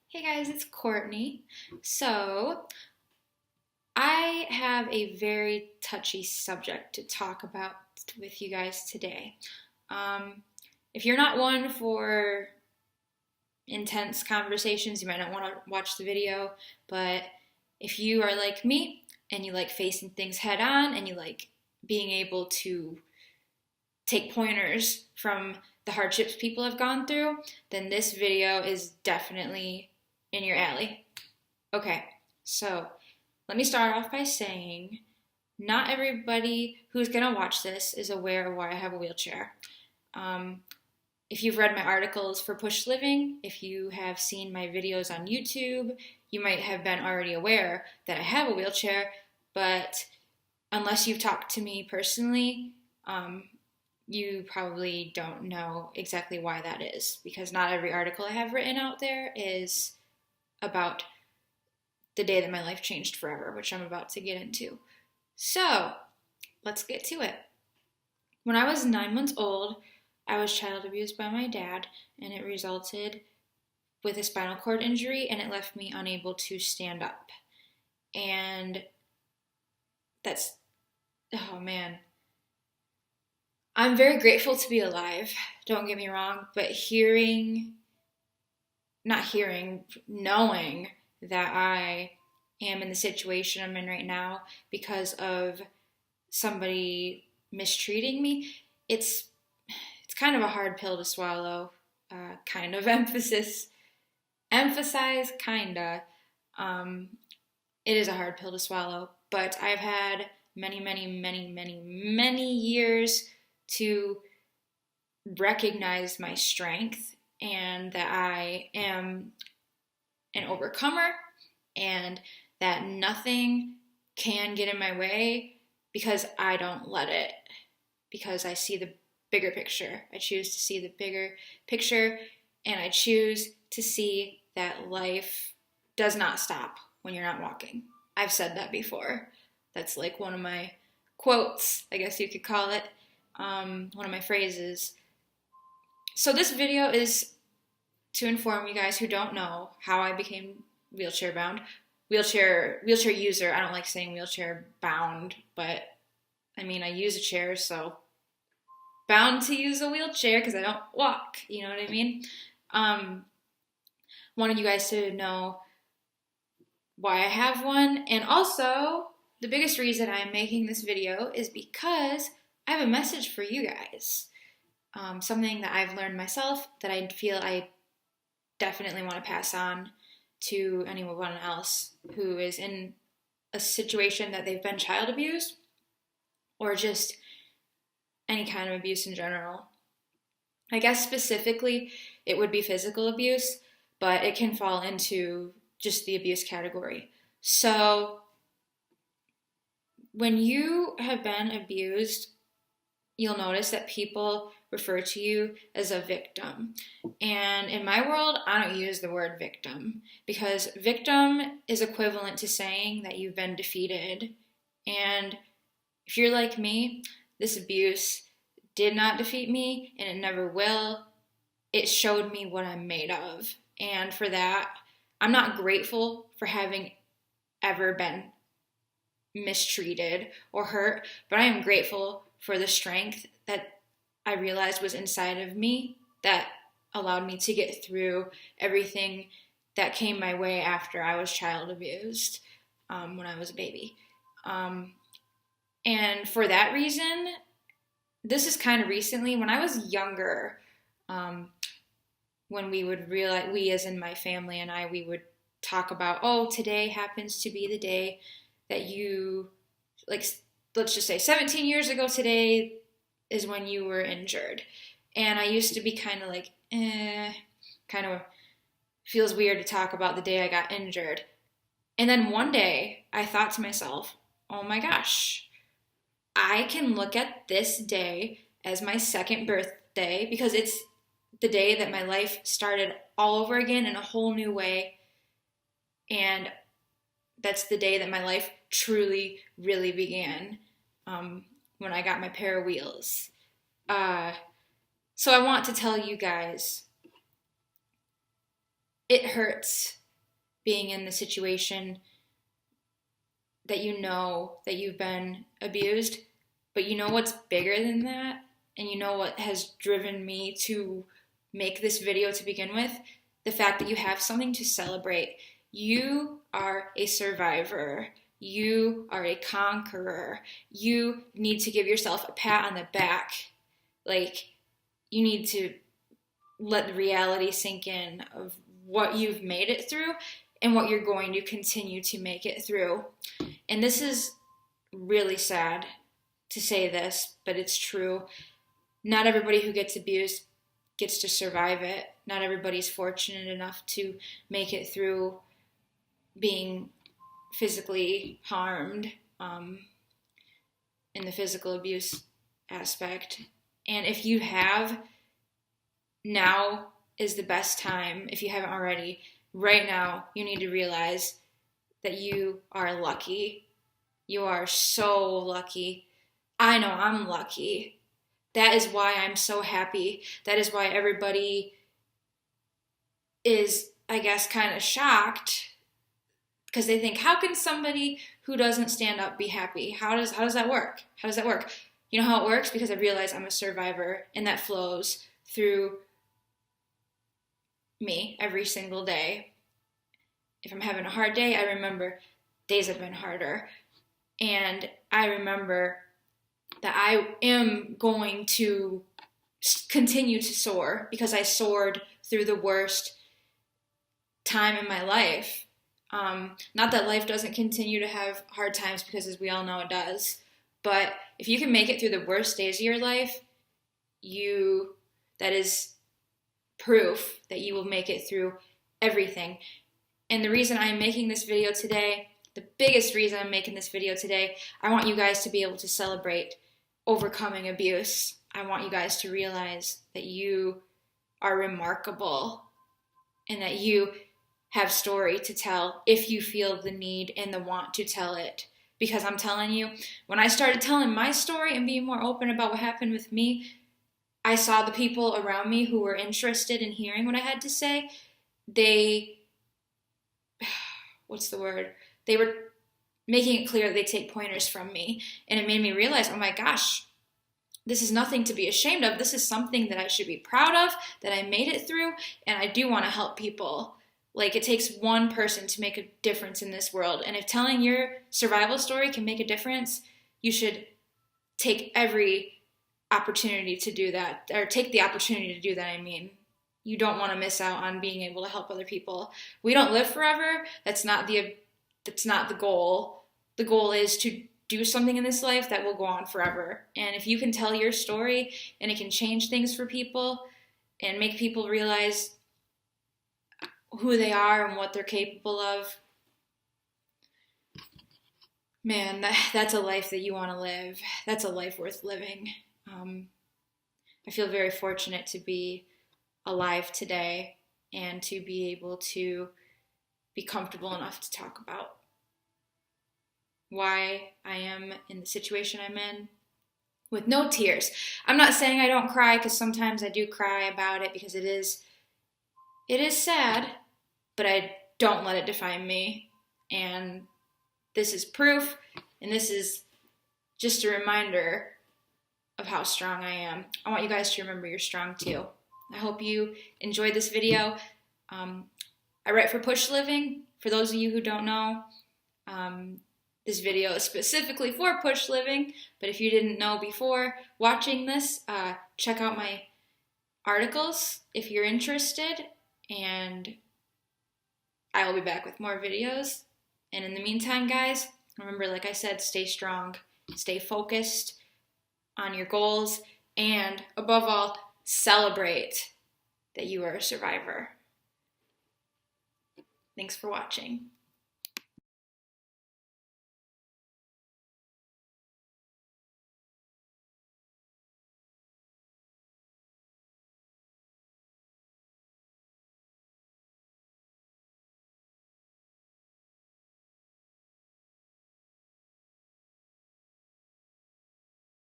Hey guys, it's Courtney. So, I have a very touchy subject to talk about with you guys today. Um, if you're not one for intense conversations, you might not want to watch the video, but if you are like me and you like facing things head on and you like being able to take pointers from the hardships people have gone through, then this video is definitely in your alley. Okay, so let me start off by saying not everybody who's going to watch this is aware of why I have a wheelchair. Um, if you've read my articles for Push Living, if you have seen my videos on YouTube, you might have been already aware that I have a wheelchair, but unless you've talked to me personally, you probably don't know exactly why that is, because not every article I have written out there is about the day that my life changed forever, which I'm about to get into. So, let's get to it. When I was 9 months old, I was child abused by my dad, and it resulted with a spinal cord injury, and it left me unable to stand up. And that's, oh man. I'm very grateful to be alive, don't get me wrong, but knowing that I am in the situation I'm in right now because of somebody mistreating me, it's kind of a hard pill to swallow. Kind of emphasize kinda. It is a hard pill to swallow, but I've had many years to recognize my strength and that I am an overcomer and that nothing can get in my way because I don't let it, because I see the bigger picture. I choose to see the bigger picture, and I choose to see that life does not stop when you're not walking. I've said that before. That's like one of my quotes, I guess you could call it, one of my phrases. So this video is to inform you guys who don't know how I became wheelchair bound. Wheelchair user. I don't like saying wheelchair bound, but I mean I use a chair, so bound to use a wheelchair because I don't walk. You know what I mean? Wanted you guys to know why I have one, and also the biggest reason I'm making this video is because I have a message for you guys. Something that I've learned myself that I feel I definitely want to pass on to anyone else who is in a situation that they've been child abused or just any kind of abuse in general. I guess specifically it would be physical abuse, but it can fall into just the abuse category. So when you have been abused, you'll notice that people refer to you as a victim. And in my world, I don't use the word victim because victim is equivalent to saying that you've been defeated. And if you're like me, this abuse did not defeat me and it never will. It showed me what I'm made of. And for that, I'm not grateful for having ever been mistreated or hurt, but I am grateful for the strength that I realized was inside of me that allowed me to get through everything that came my way after I was child abused when I was a baby. And for that reason, this is kind of recently, when I was younger, when we would realize, we as in my family and I, we would talk about, oh, today happens to be the day that you, like, let's just say 17 years ago today is when you were injured. And I used to be kind of like, kind of feels weird to talk about the day I got injured. And then one day I thought to myself, oh my gosh, I can look at this day as my second birthday because it's the day that my life started all over again in a whole new way. And that's the day that my life truly, really began. When I got my pair of wheels. So I want to tell you guys, it hurts being in the situation that you know that you've been abused, but you know what's bigger than that, and you know what has driven me to make this video to begin with? The fact that you have something to celebrate. You are a survivor. You are a conqueror. You need to give yourself a pat on the back. Like, you need to let the reality sink in of what you've made it through and what you're going to continue to make it through. And this is really sad to say this, but it's true. Not everybody who gets abused gets to survive it. Not everybody's fortunate enough to make it through being physically harmed in the physical abuse aspect. And if you have, now is the best time. If you haven't already, right now, you need to realize that you are lucky. You are so lucky. I know I'm lucky. That is why I'm so happy. That is why everybody is, I guess, kind of shocked, because they think, how can somebody who doesn't stand up be happy? How does that work? How does that work? You know how it works? Because I realize I'm a survivor, and that flows through me every single day. If I'm having a hard day, I remember days have been harder. And I remember that I am going to continue to soar, because I soared through the worst time in my life. Not that life doesn't continue to have hard times, because as we all know it does. But if you can make it through the worst days of your life, that is proof that you will make it through everything. And the reason I'm making this video today, the biggest reason I'm making this video today, I want you guys to be able to celebrate overcoming abuse. I want you guys to realize that you are remarkable and that you have story to tell if you feel the need and the want to tell it. Because I'm telling you, when I started telling my story and being more open about what happened with me, I saw the people around me who were interested in hearing what I had to say. They were making it clear that they take pointers from me. And it made me realize, oh my gosh, this is nothing to be ashamed of. This is something that I should be proud of, that I made it through, and I do want to help people. Like, it takes one person to make a difference in this world. And if telling your survival story can make a difference, you should take every opportunity to do that, or take the opportunity to do that, I mean. You don't want to miss out on being able to help other people. We don't live forever. That's not the goal. The goal is to do something in this life that will go on forever. And if you can tell your story and it can change things for people and make people realize who they are and what they're capable of, man, that's a life that you want to live. That's a life worth living. I feel very fortunate to be alive today and to be able to be comfortable enough to talk about why I am in the situation I'm in with no tears. I'm not saying I don't cry, because sometimes I do cry about it, because it is sad, but I don't let it define me. And this is proof, and this is just a reminder of how strong I am. I want you guys to remember you're strong too. I hope you enjoyed this video. I write for Push Living. For those of you who don't know, this video is specifically for Push Living, but if you didn't know before watching this, check out my articles if you're interested, and I will be back with more videos. And in the meantime, guys, remember, like I said, stay strong, stay focused on your goals, and above all, celebrate that you are a survivor. Thanks for watching.